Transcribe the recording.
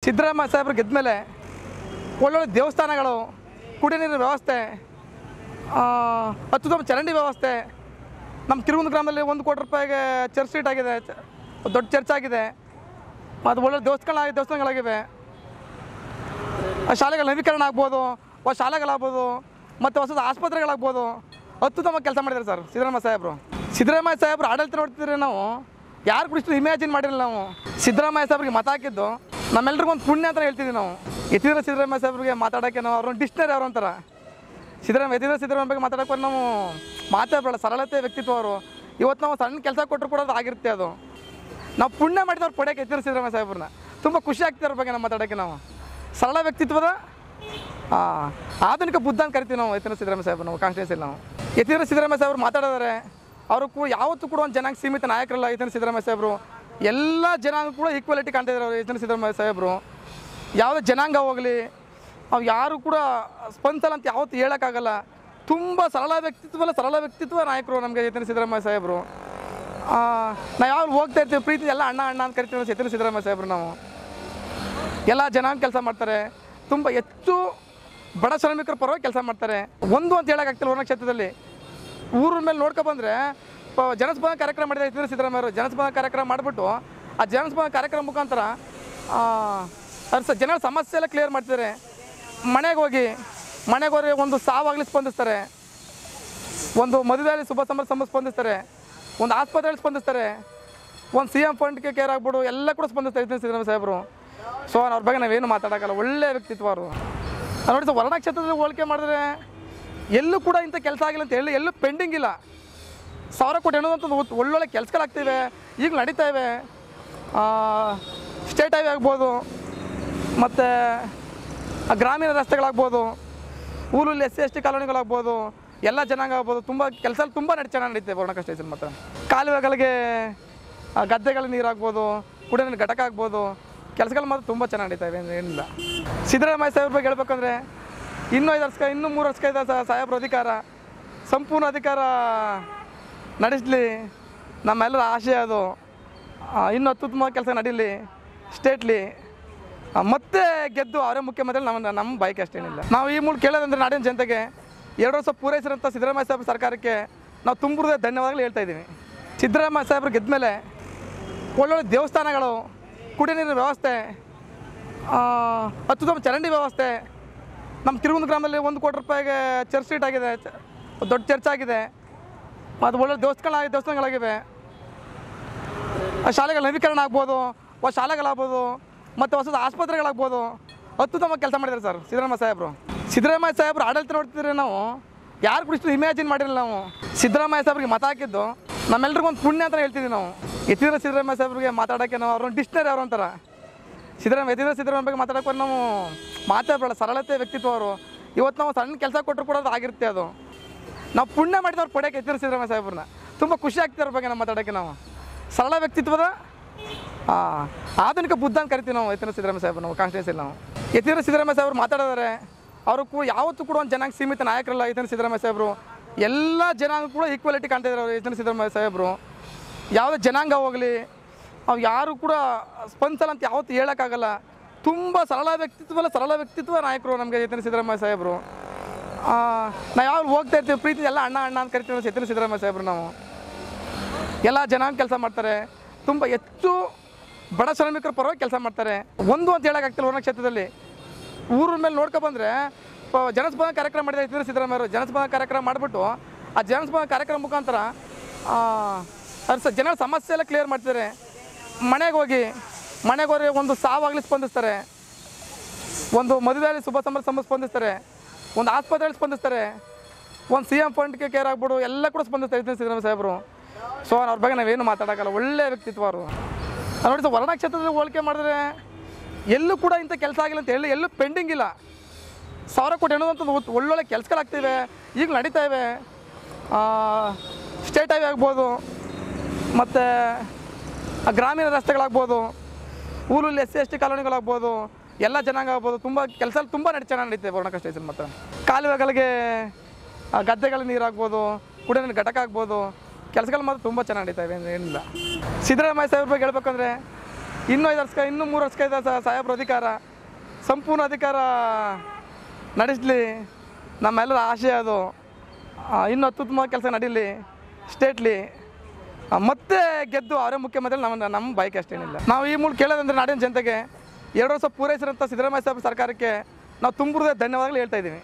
ಸಿದ್ದರಾಮಯ್ಯ ಸಾಹೇಬರು ಗೆದ್ಮೇಲೆ ಒಳ್ಳೊಳ್ಳೆ ದೇವಸ್ಥಾನಗಳು, ಕುಡಿಯ ನೀರಿನ ವ್ಯವಸ್ಥೆ, ಅತ್ಯುತ್ತಮ ಚರಂಡಿ ವ್ಯವಸ್ಥೆ, ನಮ್ಮ ಕಿರುಗುಂದ ಗ್ರಾಮದಲ್ಲಿ 1 ಕೋಟಿ ರೂಪಾಯಿಗೆ ಚರ್ಚ್ ಸ್ಟ್ರೀಟ್ ಆಗಿದೆ, ದೊಡ್ಡ ಚರ್ಚ್ ಆಗಿದೆ, ಮತ್ತು ಒಳ್ಳೆ ದೇವಸ್ಥಾನಗಳಾಗಿವೆ. ಶಾಲೆಗಳ ನವೀಕರಣ ಆಗ್ಬೋದು, ಶಾಲೆಗಳಾಗ್ಬೋದು, ಮತ್ತು ಹೊಸದು ಆಸ್ಪತ್ರೆಗಳಾಗ್ಬೋದು. ಅತ್ಯುತ್ತಮ ಕೆಲಸ ಮಾಡಿದ್ದಾರೆ ಸರ್ ಸಿದ್ದರಾಮಯ್ಯ ಸಾಹೇಬರು. ಸಿದ್ದರಾಮಯ್ಯ ಸಾಹೇಬರು ಆಡಳಿತ ನೋಡ್ತಿದ್ರೆ ನಾವು ಯಾರು ಕೂಡ ಇಷ್ಟು ಇಮ್ಯಾಜಿನ್ ಮಾಡಿರಲಿಲ್ಲ. ನಾವು ಸಿದ್ದರಾಮಯ್ಯ ಸಾಹೇಬ್ರಿಗೆ ಮತ ಹಾಕಿದ್ದು ನಮ್ಮೆಲ್ರಿಗೂ ಒಂದು ಪುಣ್ಯ ಅಂತ ಹೇಳ್ತಿದ್ವಿ. ನಾವು ಎತ್ತಿದ್ರೆ ಸಿದ್ದರಾಮಯ್ಯ ಸಾಹೇಬ್ರಿಗೆ ಮಾತಾಡೋಕ್ಕೆ ನಾವು ಅವ್ರನ್ನ ಡಿಕ್ಷನರಿ ಅವ್ರ ಒಂಥರ ಸಿದ್ದರಾಮಯ್ಯ ಬಗ್ಗೆ ಮಾತಾಡೋಕೆ ನಾವು ಮಾತಾಡಬೇಡ. ಸರಳತೆ ವ್ಯಕ್ತಿತ್ವ ಅವರು. ಇವತ್ತು ನಾವು ಸಣ್ಣ ಕೆಲಸ ಕೊಟ್ಟರು ಕೂಡ ಅದು ಆಗಿರುತ್ತೆ. ಅದು ನಾವು ಪುಣ್ಯ ಮಾಡಿದವ್ರು ಪಡೆಯೋಕೆ ಎತ್ತಿದ್ರೆ ಸಿದ್ದರಾಮಯ್ಯ ಸಾಹೇಬ್ರನ್ನ ತುಂಬ ಖುಷಿ ಆಗ್ತಿರೋ ಬಗ್ಗೆ ನಾವು ಮಾತಾಡೋಕ್ಕೆ. ನಾವು ಸರಳ ವ್ಯಕ್ತಿತ್ವದ ಆಧುನಿಕ ಬುದ್ಧ ಅಂತ ಕರಿತೀವಿ ನಾವು ಎತ್ತಿದ್ರೆ ಸಿದ್ದರಾಮಯ್ಯ ಸಾಹೇಬ್ರು. ನಾವು ಕಾನ್ಸ್ಟಿಟ್ಯೂನ್ಸಿಯಲ್ಲಿ ನಾವು ಎತ್ತಿದ್ರೆ ಸಿದ್ದರಾಮಯ್ಯ ಸಾಹೇಬ್ರು ಮಾತಾಡಿದರೆ ಅವರು ಯಾವತ್ತೂ ಕೂಡ ಒಂದು ಜನಾಂಗ ಸೀಮಿತ ನಾಯಕರಲ್ಲ. ಎತ್ತಿದ್ರೆ ಸಿದ್ದರಾಮಯ್ಯ ಸಾಹೇಬರು ಎಲ್ಲ ಜನಾಂಗ ಕೂಡ ಈಕ್ವಾಲಿಟಿ ಕಾಣ್ತಿದ್ದಾರೆ ಅವರು. ಎತ್ತಿದ್ರೆ ಸಿದ್ದರಾಮಯ್ಯ ಸಾಹೇಬರು ಯಾವುದೇ ಜನಾಂಗ ಹೋಗಲಿ ಅವು ಯಾರು ಕೂಡ ಸ್ಪಂದಿಸಲ್ಲ ಅಂತ ಯಾವತ್ತೂ ಹೇಳೋಕ್ಕಾಗಲ್ಲ. ತುಂಬ ಸರಳ ವ್ಯಕ್ತಿತ್ವ ನಾಯಕರು ನಮಗೆ ಎತ್ತಿದ್ರೆ ಸಿದ್ದರಾಮಯ್ಯ ಸಾಹೇಬರು. ನಾವು ಯಾವಾಗ ಹೋಗ್ತಾ ಇರ್ತೀವಿ ಪ್ರೀತಿ ಎಲ್ಲ ಅಣ್ಣ ಅಂತ ಕರಿತೀವಿ ಎತ್ತಿದ್ರೆ ಸಿದ್ದರಾಮಯ್ಯ ಸಾಹೇಬರು. ನಾವು ಎಲ್ಲ ಜನಾಂಗ ಕೆಲಸ ಮಾಡ್ತಾರೆ. ತುಂಬ ಹೆಚ್ಚು ಬಡ ಶ್ರಮಿಕರ ಪರವಾಗಿ ಕೆಲಸ ಮಾಡ್ತಾರೆ. ಒಂದು ಅಂತ ಹೇಳೋಕ್ಕಾಗ್ತಿಲ್ಲ. ವರ್ಣ ಕ್ಷೇತ್ರದಲ್ಲಿ ಊರ ಮೇಲೆ ನೋಡ್ಕೊಬಂದರೆ ಜನಸ್ಪಂದನ ಕಾರ್ಯಕ್ರಮ ಮಾಡಿದ್ದಾರೆ ಎತ್ತಿದ್ರೆ ಸಿದ್ದರಾಮಯ್ಯ ಅವರು. ಜನಸ್ಪಂದನ ಕಾರ್ಯಕ್ರಮ ಮಾಡಿಬಿಟ್ಟು ಆ ಜನಸ್ಪಂದನ ಕಾರ್ಯಕ್ರಮ ಮುಖಾಂತರ ಜನರ ಸಮಸ್ಯೆ ಎಲ್ಲ ಕ್ಲಿಯರ್ ಮಾಡ್ತಿದ್ದಾರೆ. ಮನೆಗೆ ಹೋಗಿ ಒಂದು ಸಾವಾಗಲಿ ಸ್ಪಂದಿಸ್ತಾರೆ, ಒಂದು ಮದುವೆಯಲ್ಲಿ ಶುಭ ಸಮಾರಂಭ ಸ್ಪಂದಿಸ್ತಾರೆ, ಒಂದು ಆಸ್ಪತ್ರೆಯಲ್ಲಿ ಸ್ಪಂದಿಸ್ತಾರೆ, ಒಂದು CM ಫಂಡ್ಗೆ ಕೇರ್ ಆಗ್ಬಿಡು ಎಲ್ಲ ಕೂಡ ಸ್ಪಂದಿಸ್ತಾರೆ ಎತ್ತಿದ್ರೆ ಸಿದ್ದರಾಮಯ್ಯ ಸಾಹೇಬರು. ಸೊ ಅವ್ರ ಬಗ್ಗೆ ನಾವೇನು ಮಾತಾಡೋಕ್ಕಲ್ಲ. ಒಳ್ಳೆಯ ವ್ಯಕ್ತಿತ್ವ ಅವರು. ನೋಡಿ ಸರ್, ವರ್ಣ ಕ್ಷೇತ್ರದಲ್ಲಿ ಹೋಲಿಕೆ ಮಾಡಿದ್ರೆ ಎಲ್ಲೂ ಕೂಡ ಇಂಥ ಕೆಲಸ ಆಗಿಲ್ಲ ಅಂತ ಹೇಳಿ ಎಲ್ಲೂ ಪೆಂಡಿಂಗ್ ಇಲ್ಲ. 1000 ಕೋಟಿ ಅನ್ನೋದಂಥದ್ದು ಒಳ್ಳೊಳ್ಳೆ ಕೆಲಸಗಳಾಗ್ತಿವೆ, ಈಗ ನಡೀತಾ ಇವೆ. ಸ್ಟೇಟ್ ಹೈವೇ ಆಗ್ಬೋದು, ಮತ್ತು ಗ್ರಾಮೀಣ ರಸ್ತೆಗಳಾಗ್ಬೋದು, ಊರಲ್ಲಿ SC/ST ಕಾಲೋನಿಗಳಾಗ್ಬೋದು, ಎಲ್ಲ ಜನಾಂಗ ಆಗ್ಬೋದು. ತುಂಬ ಕೆಲಸ ತುಂಬ ಚೆನ್ನಾಗಿ ನಡೀತೇವೆ ವರ್ಣ ಕಾನ್ಸ್ಟಿಟ್ಯೂನ್ಸಿಯಲ್ಲಿ. ಮತ್ತು ಕಾಲುವೆಗಳಿಗೆ ಗದ್ದೆಗಳ ನೀರಾಗ್ಬೋದು, ಕುಡಿಯೋ ನೀರು ಘಟಕ ಆಗ್ಬೋದು, ಕೆಲಸಗಳು ಮಾತ್ರ ತುಂಬ ಚೆನ್ನಾಗಿ ನಡೀತಾ ಇವೆ. ಏನಿಲ್ಲ. ಸಿದ್ದರಾಮಯ್ಯ ಸಾಹೇಬ್ರ ಬಗ್ಗೆ ಹೇಳ್ಬೇಕಂದ್ರೆ ಇನ್ನೂ 5 ವರ್ಷ ಇನ್ನೂ 3 ವರ್ಷ ಇದೆ ಸಾಹೇಬ್ರ ಅಧಿಕಾರ. ಸಂಪೂರ್ಣ ಅಧಿಕಾರ ನಡೆಸಲಿ ನಮ್ಮೆಲ್ಲರ ಆಶಯ. ಅದು ಇನ್ನೂ ಅತ್ಯುತ್ತಮ ಕೆಲಸ ನಡೀಲಿ ಸ್ಟೇಟ್ಲಿ. ಮತ್ತೆ ಗೆದ್ದು ಅವರೇ ಮುಖ್ಯಮಂತ್ರಿ ನಮ್ಮ ಬಯಕೆ ಅಷ್ಟೇನಿಲ್ಲ. ನಾವು ಈ ಮೂಲಕ ಕೇಳೋದಂದರೆ ನಾಡಿನ ಜನತೆಗೆ 2 ವರ್ಷ ಪೂರೈಸಿರೋಂಥ ಸಿದ್ದರಾಮಯ್ಯ ಸಾಹೇಬ್ರ ಸರ್ಕಾರಕ್ಕೆ ನಾವು ತುಂಬ ಧನ್ಯವಾದಗಳು ಹೇಳ್ತಾ ಇದ್ದೀವಿ. ಸಿದ್ದರಾಮಯ್ಯ ಸಾಹೇಬ್ರು ಗೆದ್ಮೇಲೆ ಒಳ್ಳೊಳ್ಳೆ ದೇವಸ್ಥಾನಗಳು, ಕುಡಿಯ ನೀರಿನ ವ್ಯವಸ್ಥೆ, ಅತ್ಯುತ್ತಮ ಚರಂಡಿ ವ್ಯವಸ್ಥೆ, ನಮ್ಮ ಕಿರುಗುಂದ ಗ್ರಾಮದಲ್ಲಿ 1 ಕೋಟಿ ರೂಪಾಯಿಗೆ ಚರ್ಚ್ ಸ್ಟ್ರೀಟ್ ಆಗಿದೆ, ದೊಡ್ಡ ಚರ್ಚ್ ಆಗಿದೆ, ಮತ್ತು ಒಳ್ಳೆ ದೇವಸ್ಥಾನಗಳಾಗಿವೆ. ಶಾಲೆಗಳ ನವೀಕರಣ ಆಗ್ಬೋದು, ಶಾಲೆಗಳಾಗ್ಬೋದು, ಮತ್ತು ಹೊಸದು ಆಸ್ಪತ್ರೆಗಳಾಗ್ಬೋದು. ಅತ್ಯುತ್ತಮ ಕೆಲಸ ಮಾಡಿದ್ದಾರೆ ಸರ್ ಸಿದ್ದರಾಮಯ್ಯ ಸಾಹೇಬರು. ಸಿದ್ದರಾಮಯ್ಯ ಸಾಹೇಬರು ಆಡಳಿತ ನೋಡ್ತಿದ್ರೆ ನಾವು ಯಾರು ಕೂಡ ಇಷ್ಟು ಇಮ್ಯಾಜಿನ್ ಮಾಡಿರಲಿಲ್ಲ. ನಾವು ಸಿದ್ದರಾಮಯ್ಯ ಸಾಹೇಬ್ರಿಗೆ ಮತ ಹಾಕಿದ್ದು ನಮ್ಮೆಲ್ರಿಗೂ ಒಂದು ಪುಣ್ಯ ಅಂತ ಹೇಳ್ತಿದ್ವಿ. ನಾವು ಎತ್ತಿದ್ರೆ ಸಿದ್ದರಾಮಯ್ಯ ಸಾಹೇಬ್ರಿಗೆ ಮಾತಾಡೋಕ್ಕೆ ನಾವು ಅವ್ರನ್ನ ಡಿಕ್ಷನರಿ ಅವ್ರ ಒಂಥರ ಸಿದ್ದರಾಮಯ್ಯ ಬಗ್ಗೆ ಮಾತಾಡೋಕೆ ನಾವು ಮಾತಾಡಬೇಡ. ಸರಳತೆ ವ್ಯಕ್ತಿತ್ವ ಅವರು. ಇವತ್ತು ನಾವು ಸಣ್ಣ ಕೆಲಸ ಕೊಟ್ಟರು ಕೂಡ ಅದು ಆಗಿರುತ್ತೆ. ಅದು ನಾವು ಪುಣ್ಯ ಮಾಡಿದವ್ರು ಪಡೆಯೋಕೆ ಎತ್ತಿದ್ರೆ ಸಿದ್ದರಾಮಯ್ಯ ಸಾಹೇಬ್ರನ್ನ ತುಂಬ ಖುಷಿ ಆಗ್ತಿರೋ ಬಗ್ಗೆ ನಾವು ಮಾತಾಡೋಕ್ಕೆ. ನಾವು ಸರಳ ವ್ಯಕ್ತಿತ್ವದ ಆಧುನಿಕ ಬುದ್ಧ ಅಂತ ಕರಿತೀವಿ ನಾವು ಎತ್ತಿದ್ರೆ ಸಿದ್ದರಾಮಯ್ಯ ಸಾಹೇಬ್ರು. ನಾವು ಕಾನ್ಸ್ಟಿಟ್ಯೂನ್ಸಿಯಲ್ಲಿ ನಾವು ಎತ್ತಿದ್ರೆ ಸಿದ್ದರಾಮಯ್ಯ ಸಾಹೇಬ್ರು ಮಾತಾಡಿದರೆ ಅವರು ಯಾವತ್ತೂ ಕೂಡ ಒಂದು ಜನಾಂಗ ಸೀಮಿತ ನಾಯಕರಲ್ಲ. ಎತ್ತಿದ್ರೆ ಸಿದ್ದರಾಮಯ್ಯ ಸಾಹೇಬರು ಎಲ್ಲ ಜನಾಂಗ ಕೂಡ ಈಕ್ವಾಲಿಟಿ ಕಾಣ್ತಿದ್ದಾರೆ ಅವರು. ಎತ್ತಿದ್ರೆ ಸಿದ್ದರಾಮಯ್ಯ ಸಾಹೇಬರು ಯಾವುದೇ ಜನಾಂಗ ಹೋಗಲಿ ಅವು ಯಾರು ಕೂಡ ಸ್ಪಂದಿಸಲ್ಲ ಅಂತ ಯಾವತ್ತೂ ಹೇಳೋಕ್ಕಾಗಲ್ಲ. ತುಂಬ ಸರಳ ವ್ಯಕ್ತಿತ್ವ ನಾಯಕರು ನಮಗೆ ಎತ್ತಿದ್ರೆ ಸಿದ್ದರಾಮಯ್ಯ ಸಾಹೇಬರು. ನಾವು ಯಾವಾಗ ಹೋಗ್ತಾ ಇರ್ತೀವಿ ಪ್ರೀತಿ ಎಲ್ಲ ಅಣ್ಣ ಅಂತ ಕರಿತೀವಿ ಎತ್ತಿದ್ರೆ ಸಿದ್ದರಾಮಯ್ಯ ಸಾಹೇಬರು. ನಾವು ಎಲ್ಲ ಜನಾಂಗ ಕೆಲಸ ಮಾಡ್ತಾರೆ. ತುಂಬ ಹೆಚ್ಚು ಬಡ ಶ್ರಮಿಕರ ಪರವಾಗಿ ಕೆಲಸ ಮಾಡ್ತಾರೆ. ಒಂದು ಅಂತ ಹೇಳೋಕ್ಕಾಗ್ತಿಲ್ಲ. ವರ್ಣ ಕ್ಷೇತ್ರದಲ್ಲಿ ಊರ ಮೇಲೆ ನೋಡ್ಕೊಬಂದರೆ ಜನಸ್ಪಂದನ ಕಾರ್ಯಕ್ರಮ ಮಾಡಿದ್ದಾರೆ ಎತ್ತಿದ್ರೆ ಸಿದ್ದರಾಮಯ್ಯ ಅವರು. ಜನಸ್ಪಂದನ ಕಾರ್ಯಕ್ರಮ ಮಾಡಿಬಿಟ್ಟು ಆ ಜನಸ್ಪಂದನ ಕಾರ್ಯಕ್ರಮ ಮುಖಾಂತರ ಜನರ ಸಮಸ್ಯೆ ಎಲ್ಲ ಕ್ಲಿಯರ್ ಮಾಡ್ತಿದ್ದಾರೆ. ಮನೆಗೆ ಹೋಗಿ ಒಂದು ಸಾವಾಗಲಿ ಸ್ಪಂದಿಸ್ತಾರೆ, ಒಂದು ಮದುವೆಯಲ್ಲಿ ಶುಭ ಸಮಾರಂಭ ಸ್ಪಂದಿಸ್ತಾರೆ, ಒಂದು ಆಸ್ಪತ್ರೆಯಲ್ಲಿ ಸ್ಪಂದಿಸ್ತಾರೆ, ಒಂದು CM ಫಂಡ್ಗೆ ಕೇರ್ ಆಗ್ಬಿಡು ಎಲ್ಲ ಕೂಡ ಸ್ಪಂದಿಸ್ತಾರೆ ಎತ್ತಿದ್ರೆ ಸಿದ್ದರಾಮಯ್ಯ ಸಾಹೇಬರು. ಸೊ ಅವ್ರ ಬಗ್ಗೆ ನಾವೇನು ಮಾತಾಡೋಕ್ಕಲ್ಲ. ಒಳ್ಳೆಯ ವ್ಯಕ್ತಿತ್ವ ಅವರು. ನೋಡಿ ಸರ್, ವರ್ಣ ಕ್ಷೇತ್ರದಲ್ಲಿ ಹೋಲಿಕೆ ಮಾಡಿದ್ರೆ ಎಲ್ಲೂ ಕೂಡ ಇಂಥ ಕೆಲಸ ಆಗಿಲ್ಲ ಅಂತ ಹೇಳಿ ಎಲ್ಲೂ ಪೆಂಡಿಂಗ್ ಇಲ್ಲ. 1000 ಕೋಟಿ ಅನ್ನೋದಂಥದ್ದು ಒಳ್ಳೊಳ್ಳೆ ಕೆಲಸಗಳಾಗ್ತಿವೆ, ಈಗ ನಡೀತಾ ಇವೆ. ಸ್ಟೇಟ್ ಹೈವೇ ಆಗ್ಬೋದು, ಮತ್ತು ಗ್ರಾಮೀಣ ರಸ್ತೆಗಳಾಗ್ಬೋದು, ಊರಲ್ಲಿ SC/ST ಕಾಲೋನಿಗಳಾಗ್ಬೋದು, ಎಲ್ಲ ಜನಾಂಗ ಆಗ್ಬೋದು. ತುಂಬ ಕೆಲಸ ತುಂಬ ಚೆನ್ನಾಗಿ ನಡೀತೇವೆ ವರ್ಣ ಕಾನ್ಸ್ಟಿಟ್ಯೂನ್ಸಿಯಲ್ಲಿ. ಮತ್ತು ಕಾಲುವೆಗಳಿಗೆ ಗದ್ದೆಗಳ ನೀರಾಗ್ಬೋದು, ಕುಡಿಯೋ ನೀರು ಘಟಕ ಆಗ್ಬೋದು, ಕೆಲಸಗಳು ಮಾತ್ರ ತುಂಬ ಚೆನ್ನಾಗಿ ನಡೀತಾ ಇವೆ. ಏನಿಲ್ಲ. ಸಿದ್ದರಾಮಯ್ಯ ಸಾಹೇಬ್ರ ಬಗ್ಗೆ ಹೇಳ್ಬೇಕಂದ್ರೆ ಇನ್ನೂ 5 ವರ್ಷ ಇನ್ನೂ 3 ವರ್ಷ ಇದೆ ಸಾಹೇಬ್ರ ಅಧಿಕಾರ, ಸಂಪೂರ್ಣ ಅಧಿಕಾರ ನಡೆಸಲಿ, ನಮ್ಮೆಲ್ಲರ ಆಶೆ ಅದು. ಇನ್ನೂ ಅತ್ಯುತ್ತಮ ಕೆಲಸ ನಡೀಲಿ ಸ್ಟೇಟ್ಲಿ, ಮತ್ತೆ ಗೆದ್ದು ಅವರೇ ಮುಖ್ಯಮಂತ್ರಿ ನಮ್ಮ ಬಯಕೆ ಅಷ್ಟೇನಿಲ್ಲ. ನಾವು ಈ ಮೂಲಕ ಕೇಳೋದಂದ್ರೆ ನಾಡಿನ ಜನತೆಗೆ 2 ವರ್ಷ ಪೂರೈಸಿರೋಂಥ ಸಿದ್ದರಾಮಯ್ಯ ಸಾಹೇಬ್ ಸರ್ಕಾರಕ್ಕೆ ನಾವು ತುಂಬುವುದೇ ಧನ್ಯವಾದಗಳು ಹೇಳ್ತಾ ಇದ್ದೀವಿ.